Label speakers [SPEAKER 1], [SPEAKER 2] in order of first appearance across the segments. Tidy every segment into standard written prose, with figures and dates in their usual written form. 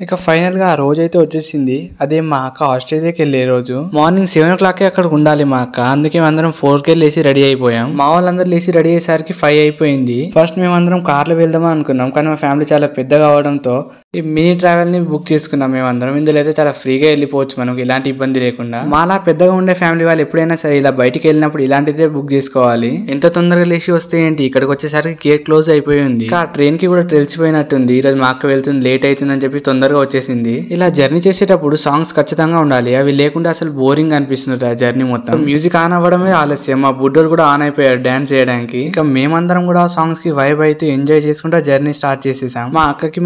[SPEAKER 1] ఇక ఫైనల్ గా ఆ రోజైతే వచ్చేసింది. అదే మా అక్క ఆస్ట్రేలియాకి వెళ్ళే రోజు. మార్నింగ్ 7 o'clock అక్కడ ఉండాలి మా అక్క. అందుకే మేమందరం 4 లేసి రెడీ అయిపోయాం. మా వాళ్ళందరూ లేచి రెడీ అయ్యేసరికి 5 అయిపోయింది. ఫస్ట్ మేమందరం కార్ లో వెళ్దామని అనుకున్నాం, కానీ మా ఫ్యామిలీ చాలా పెద్దగా అవడంతో ఈ మినీ ట్రావెల్ ని బుక్ చేసుకున్నాం మేమందరం. ఇందులో అయితే చాలా ఫ్రీగా వెళ్ళిపోవచ్చు మనకు ఎలాంటి ఇబ్బంది లేకుండా. మాలా పెద్దగా ఉండే ఫ్యామిలీ వాళ్ళు ఎప్పుడైనా సరే ఇలా బయటికి వెళ్ళినప్పుడు ఇలాంటిదే బుక్ చేసుకోవాలి. ఎంత తొందరగా లేచి వస్తే ఏంటి, ఇక్కడికి వచ్చేసరికి గేట్ క్లోజ్ అయిపోయి ఉంది. ఆ ట్రైన్ కి కూడా తెలిసిపోయినట్టుంది ఈ రోజు మా అక్క వెళ్తుంది, లేట్ అవుతుందని చెప్పి తొందరగా వచ్చేసింది. ఇలా జర్నీ చేసేటప్పుడు సాంగ్స్ ఖచ్చితంగా ఉండాలి, అవి లేకుండా అసలు బోరింగ్ అనిపిస్తుంది ఆ జర్నీ మొత్తం. మ్యూజిక్ ఆన్ అవ్వడమే ఆలస్యం, మా బుడ్డోడు కూడా ఆన్ అయిపోయాడు డాన్స్ చేయడానికి. ఇక మేమందరం కూడా ఆ సాంగ్స్ కి వైబ్ అయితే ఎంజాయ్ చేసుకుంటూ జర్నీ స్టార్ట్ చేసేసాం. మా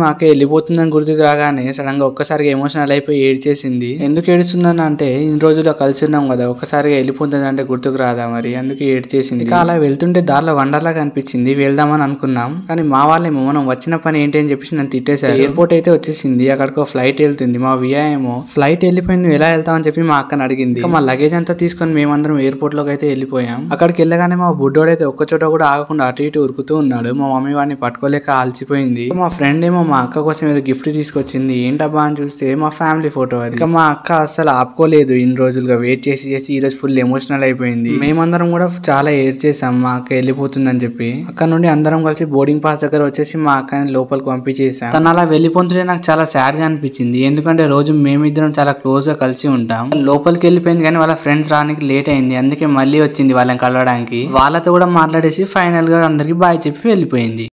[SPEAKER 1] అక్క వెళ్ళిపోతుందని గుర్తుకు రాగానే సడన్ గా ఒక్కసారిగా ఎమోషనల్ అయిపోయి ఏడ్చేసింది. ఎందుకు ఏడుస్తుందని అంటే ఇన్ని రోజుల్లో కలిసి ఉన్నాం కదా, ఒక్కసారిగా వెళ్ళిపోతుంది అంటే గుర్తుకు రాదా మరి, అందుకే ఏడ్చేసింది. ఇక అలా వెళ్తుంటే దారిలో వండర్లాగా అనిపించింది, వెళ్దామని అనుకున్నాం. కానీ మా వాళ్ళేమో మనం వచ్చిన పని ఏంటి అని చెప్పేసి నన్ను తిట్టేశారు. ఎయిర్పోర్ట్ అయితే వచ్చేసింది, అక్కడికి ఫ్లైట్ వెళ్తుంది. మా వియా ఏమో ఫ్లైట్ వెళ్ళిపోయింది, నువ్వు ఎలా వెళ్తావని చెప్పి మా అక్కని అడిగింది. మా లగేజ్ అంతా తీసుకొని మేమందరం ఎయిర్పోర్ట్ లోకి అయితే వెళ్ళిపోయాం. అక్కడికి వెళ్ళగానే మా బుడ్డోడు అయితే ఒక్క చోట కూడా ఆగకుండా అటు ఇటు ఉరుకుతూ ఉన్నాడు. మా మమ్మీ వాడిని పట్టుకోలేక ఆల్చిపోయింది. మా ఫ్రెండ్ ఏమో మా అక్క కోసం ఏదో గిఫ్ట్ తీసుకొచ్చింది, ఏంటబ్బా అని చూస్తే మా ఫ్యామిలీ ఫోటో అది. ఇక మా అక్క అసలు ఆపుకోలేదు, ఇన్ని రోజులుగా వెయిట్ చేసి చేసి ఈ రోజు ఫుల్ ఎమోషనల్ అయిపోయింది. మేమందరం కూడా చాలా ఏడ్చేసాం మా అక్క వెళ్ళిపోతుందని చెప్పి. అక్కడ నుండి అందరం కలిసి బోర్డింగ్ పాస్ దగ్గర వచ్చేసి మా అక్కని లోపలికి పంపించేసాం. తను అలా వెళ్ళిపోతుంటే నాకు చాలా సాడ్ గా అనిపించింది, ఎందుకంటే రోజు మేమిద్దరం చాలా క్లోజ్ గా కలిసి ఉంటాం. లోపలికి వెళ్ళిపోయింది కానీ వాళ్ళ ఫ్రెండ్స్ రానికి లేట్ అయింది, అందుకే మళ్ళీ వచ్చింది వాళ్ళని కలవడానికి. వాళ్ళతో కూడా మాట్లాడేసి ఫైనల్ గా అందరికి బాయ్ చెప్పి వెళ్ళిపోయింది.